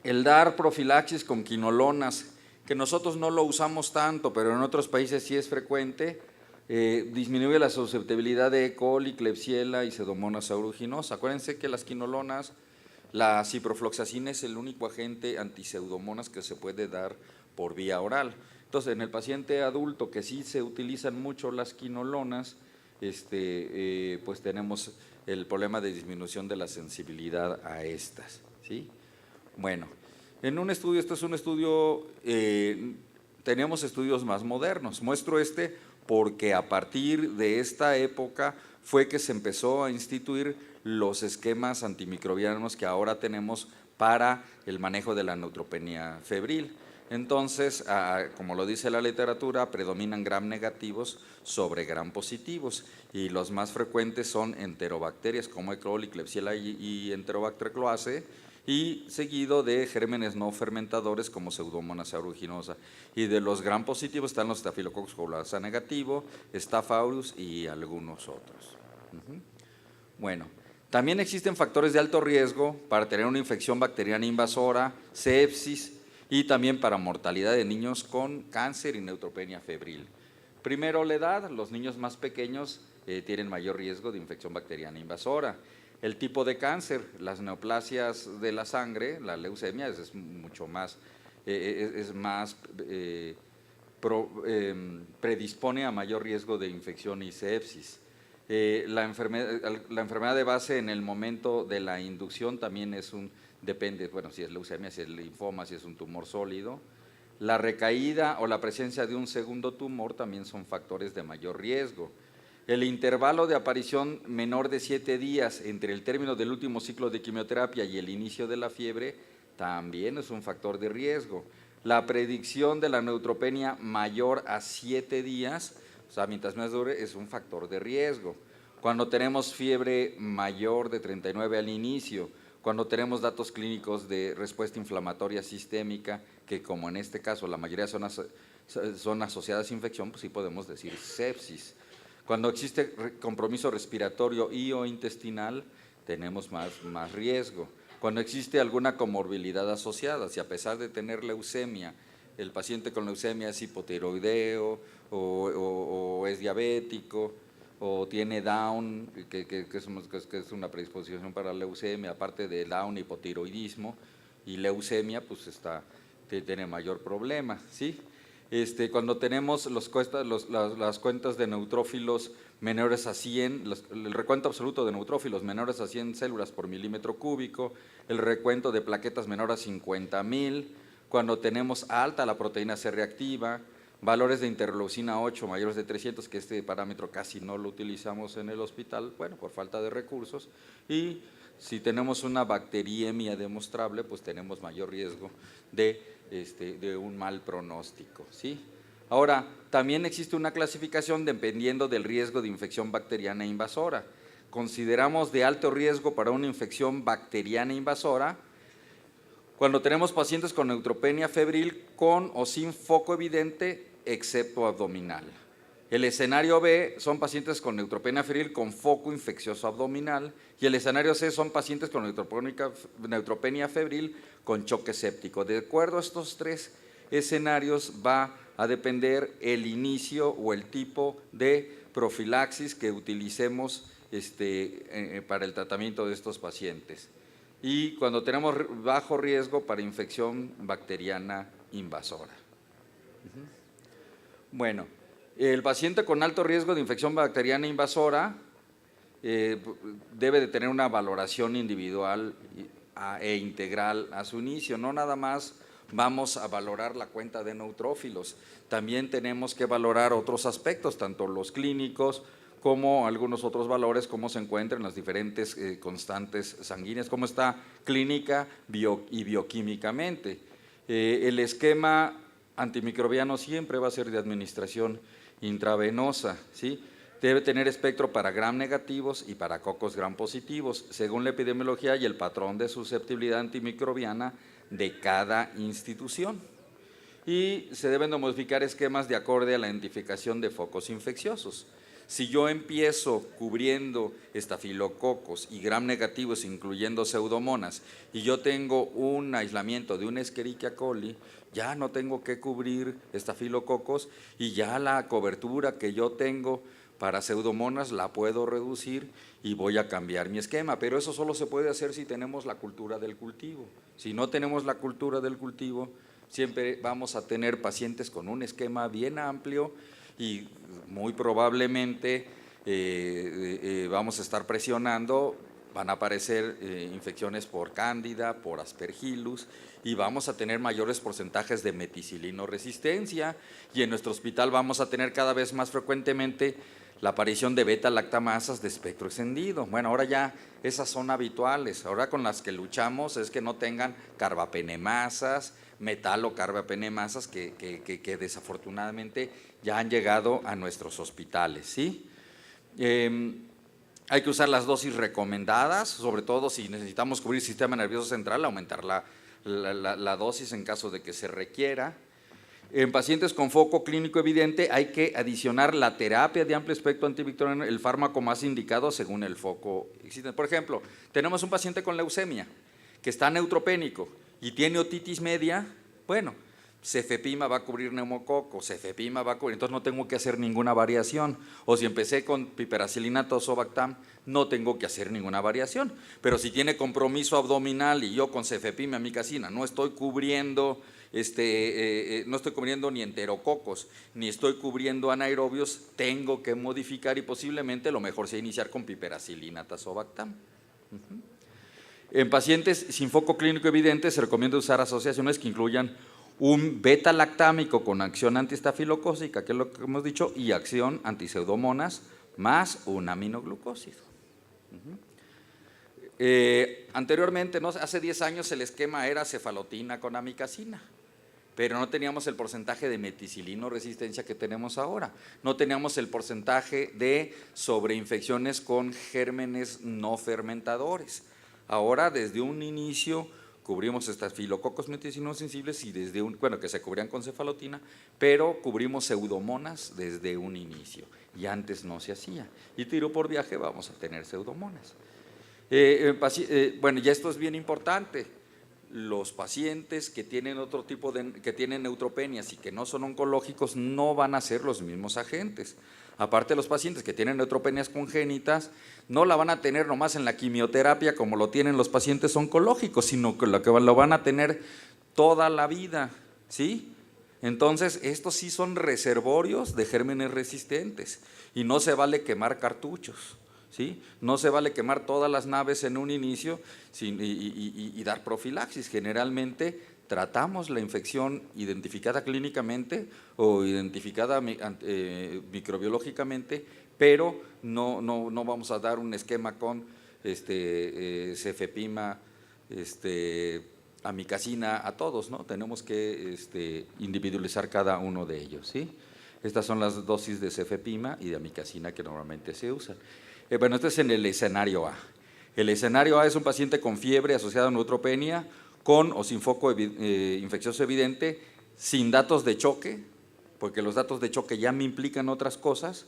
El dar profilaxis con quinolonas, que nosotros no lo usamos tanto, pero en otros países sí es frecuente, disminuye la susceptibilidad de E. coli, Klebsiella y Pseudomonas aeruginosa. Acuérdense que las quinolonas, la ciprofloxacina es el único agente antiseudomonas que se puede dar por vía oral. Entonces, en el paciente adulto que sí se utilizan mucho las quinolonas, pues tenemos el problema de disminución de la sensibilidad a estas, ¿sí? Bueno, en un estudio, esto es un estudio, tenemos estudios más modernos. Muestro este porque a partir de esta época fue que se empezó a instituir los esquemas antimicrobianos que ahora tenemos para el manejo de la neutropenia febril. Entonces, como lo dice la literatura, predominan gram negativos sobre gram positivos y los más frecuentes son enterobacterias como E. coli, Klebsiella y Enterobacter cloacae, y seguido de gérmenes no fermentadores como Pseudomonas aeruginosa. Y de los gram positivos están los Staphylococcus aureus negativo, Staph aureus y algunos otros. Bueno, también existen factores de alto riesgo para tener una infección bacteriana invasora, sepsis y también para mortalidad de niños con cáncer y neutropenia febril. Primero, la edad. Los niños más pequeños tienen mayor riesgo de infección bacteriana invasora. El tipo de cáncer, las neoplasias de la sangre, la leucemia es mucho más, predispone a mayor riesgo de infección y sepsis. La enfermedad de base en el momento de la inducción también depende, bueno, si es leucemia, si es linfoma, si es un tumor sólido. La recaída o la presencia de un segundo tumor también son factores de mayor riesgo. El intervalo de aparición menor de 7 días entre el término del último ciclo de quimioterapia y el inicio de la fiebre también es un factor de riesgo. La predicción de la neutropenia mayor a 7 días, o sea, mientras más dure, es un factor de riesgo. Cuando tenemos fiebre mayor de 39 al inicio, cuando tenemos datos clínicos de respuesta inflamatoria sistémica, que como en este caso la mayoría son asociadas a infección, pues sí podemos decir sepsis. Cuando existe compromiso respiratorio y o intestinal, tenemos más riesgo. Cuando existe alguna comorbilidad asociada, si a pesar de tener leucemia, el paciente con leucemia es hipotiroideo o es diabético o tiene Down, que es una predisposición para la leucemia, aparte de Down, hipotiroidismo y leucemia, pues tiene mayor problema, ¿sí? Cuando tenemos las cuentas de neutrófilos menores a 100, el recuento absoluto de neutrófilos menores a 100 células por milímetro cúbico, el recuento de plaquetas menor a 50,000, cuando tenemos alta la proteína C reactiva, valores de interleucina 8 mayores de 300, que este parámetro casi no lo utilizamos en el hospital, bueno, por falta de recursos, y si tenemos una bacteriemia demostrable, pues tenemos mayor riesgo de un mal pronóstico, ¿sí? Ahora, también existe una clasificación dependiendo del riesgo de infección bacteriana invasora. Consideramos de alto riesgo para una infección bacteriana invasora cuando tenemos pacientes con neutropenia febril con o sin foco evidente, excepto abdominal. El escenario B son pacientes con neutropenia febril con foco infeccioso abdominal y el escenario C son pacientes con neutropenia febril con choque séptico. De acuerdo a estos tres escenarios va a depender el inicio o el tipo de profilaxis que utilicemos para el tratamiento de estos pacientes. Y cuando tenemos bajo riesgo para infección bacteriana invasora. Bueno, el paciente con alto riesgo de infección bacteriana invasora debe de tener una valoración individual e integral a su inicio. No nada más vamos a valorar la cuenta de neutrófilos, también tenemos que valorar otros aspectos, tanto los clínicos como algunos otros valores, cómo se encuentran las diferentes constantes sanguíneas, cómo está clínica y bioquímicamente. El esquema antimicrobiano siempre va a ser de administración intravenosa, ¿sí? Debe tener espectro para gram negativos y para cocos gram positivos, según la epidemiología y el patrón de susceptibilidad antimicrobiana de cada institución. Y se deben de modificar esquemas de acorde a la identificación de focos infecciosos. Si yo empiezo cubriendo estafilococos y gram negativos, incluyendo pseudomonas, y yo tengo un aislamiento de un Escherichia coli, ya no tengo que cubrir estafilococos y ya la cobertura que yo tengo para pseudomonas la puedo reducir y voy a cambiar mi esquema, pero eso solo se puede hacer si tenemos la cultura del cultivo. Si no tenemos la cultura del cultivo, siempre vamos a tener pacientes con un esquema bien amplio y muy probablemente vamos a estar presionando, van a aparecer infecciones por cándida, por aspergillus, y vamos a tener mayores porcentajes de meticilino resistencia, y en nuestro hospital vamos a tener cada vez más frecuentemente la aparición de beta-lactamasas de espectro extendido. Bueno, ahora ya esas son habituales, ahora con las que luchamos es que no tengan carbapenemasas, metalocarbapenemasas que desafortunadamente ya han llegado a nuestros hospitales, ¿sí? Hay que usar las dosis recomendadas, sobre todo si necesitamos cubrir el sistema nervioso central, aumentar la dosis en caso de que se requiera. En pacientes con foco clínico evidente hay que adicionar la terapia de amplio espectro antivictoriano, el fármaco más indicado según el foco existente. Por ejemplo, tenemos un paciente con leucemia que está neutropénico y tiene otitis media, bueno, cefepima va a cubrir neumococo, cefepima va a cubrir, entonces no tengo que hacer ninguna variación. O si empecé con piperacilina tazobactam, no tengo que hacer ninguna variación. Pero si tiene compromiso abdominal y yo con cefepima, amicacina, no estoy cubriendo no estoy cubriendo ni enterococos, ni estoy cubriendo anaerobios, tengo que modificar y posiblemente lo mejor sea iniciar con piperacilina tazobactam. En pacientes sin foco clínico evidente se recomienda usar asociaciones que incluyan un beta-lactámico con acción antiestafilocócica, que es lo que hemos dicho, y acción antiseudomonas más un aminoglucósido. Anteriormente, ¿no? Hace 10 años el esquema era cefalotina con amicacina, pero no teníamos el porcentaje de meticilino resistencia que tenemos ahora, no teníamos el porcentaje de sobreinfecciones con gérmenes no fermentadores. Ahora, desde un inicio, cubrimos estafilococos meticilinosensibles y desde que se cubrían con cefalotina, pero cubrimos pseudomonas desde un inicio, y antes no se hacía. Y tiro por viaje vamos a tener pseudomonas. Bueno, ya esto es bien importante. Los pacientes que tienen otro tipo que tienen neutropenias y que no son oncológicos no van a ser los mismos agentes. Aparte, los pacientes que tienen neutropenias congénitas no la van a tener nomás en la quimioterapia como lo tienen los pacientes oncológicos, sino que lo van a tener toda la vida, ¿sí? Entonces, estos sí son reservorios de gérmenes resistentes y no se vale quemar cartuchos, ¿sí? No se vale quemar todas las naves en un inicio y dar profilaxis. Generalmente tratamos la infección identificada clínicamente o identificada microbiológicamente, pero no vamos a dar un esquema con cefepima, amicacina a todos, ¿no? Tenemos que individualizar cada uno de ellos, ¿sí? Estas son las dosis de cefepima y de amicacina que normalmente se usan. Bueno, este es en el escenario A. El escenario A es un paciente con fiebre asociada a neutropenia, con o sin foco infeccioso evidente, sin datos de choque, porque los datos de choque ya me implican otras cosas,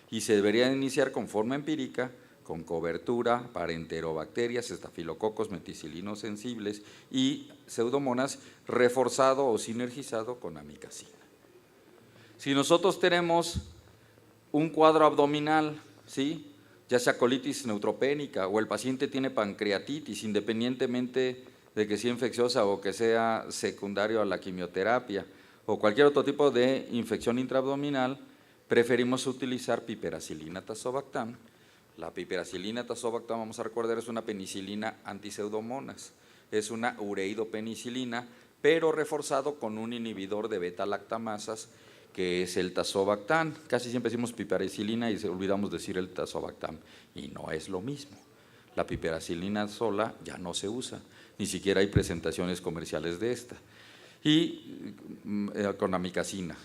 y se debería iniciar con forma empírica, con cobertura para enterobacterias, estafilococos meticilinos sensibles y pseudomonas, reforzado o sinergizado con amicacina. Si nosotros tenemos un cuadro abdominal, ¿sí?, ya sea colitis neutropénica o el paciente tiene pancreatitis, independientemente de que sea infecciosa o que sea secundario a la quimioterapia o cualquier otro tipo de infección intraabdominal, preferimos utilizar piperacilina tazobactam. La piperacilina tazobactam, vamos a recordar, es una penicilina antiseudomonas, es una ureidopenicilina, pero reforzado con un inhibidor de beta-lactamasas, que es el tazobactam. Casi siempre decimos piperacilina y olvidamos decir el tazobactam, y no es lo mismo. La piperacilina sola ya no se usa, ni siquiera hay presentaciones comerciales de esta. Y con amicacina.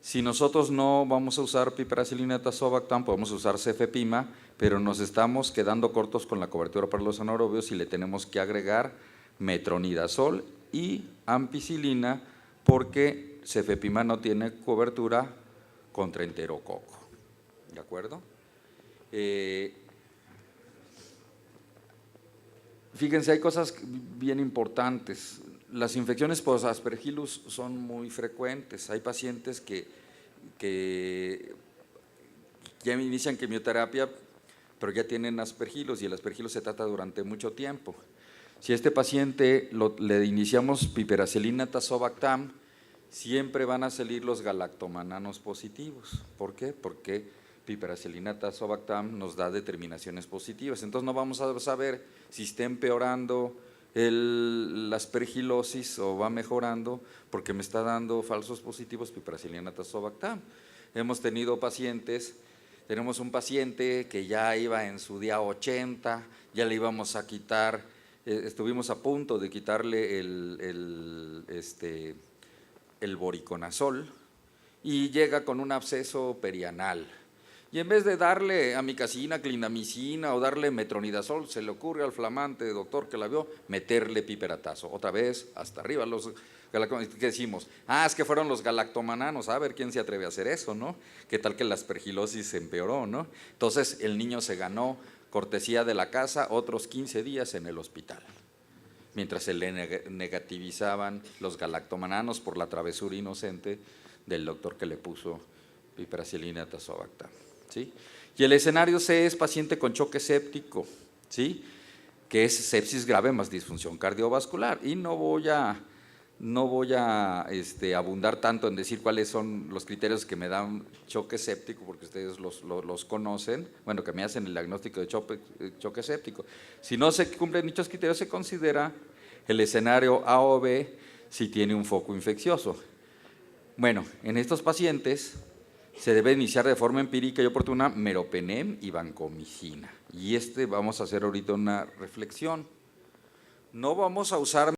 Si nosotros no vamos a usar piperacilina tazobactam, podemos usar cefepima, pero nos estamos quedando cortos con la cobertura para los anaerobios y le tenemos que agregar metronidazol y ampicilina, porque cefepima no tiene cobertura contra enterococo. ¿de acuerdo? Fíjense, hay cosas bien importantes. Las infecciones por Aspergillus son muy frecuentes. Hay pacientes que ya inician quimioterapia, pero ya tienen Aspergillus y el Aspergillus se trata durante mucho tiempo. Si a este paciente le iniciamos piperacillina tazobactam, siempre van a salir los galactomananos positivos. ¿Por qué? Porque piperacillina tazobactam nos da determinaciones positivas. Entonces no vamos a saber si está empeorando la aspergilosis o va mejorando porque me está dando falsos positivos piperacillina tazobactam. Hemos tenido pacientes, tenemos un paciente que ya iba en su día 80, ya le íbamos a quitar, estuvimos a punto de quitarle el voriconazol y llega con un absceso perianal. Y en vez de darle amicacina, clindamicina o darle metronidazol, se le ocurre al flamante doctor que la vio meterle piperatazo. Otra vez, hasta arriba los galactomananos. ¿Qué decimos? Es que fueron los galactomananos. A ver quién se atreve a hacer eso, ¿no? ¿Qué tal que la aspergilosis se empeoró, no? Entonces el niño se ganó cortesía de la casa otros 15 días en el hospital, mientras se le negativizaban los galactomananos por la travesura inocente del doctor que le puso piperacillina tazobactam, ¿sí? Y el escenario C es paciente con choque séptico, ¿sí? Que es sepsis grave más disfunción cardiovascular. Y no voy a abundar tanto en decir cuáles son los criterios que me dan choque séptico, porque ustedes los conocen, bueno, que me hacen el diagnóstico de choque séptico. Si no se cumplen dichos criterios, se considera el escenario A o B si tiene un foco infeccioso. Bueno, en estos pacientes se debe iniciar de forma empírica y oportuna meropenem y vancomicina. Y vamos a hacer ahorita una reflexión. No vamos a usar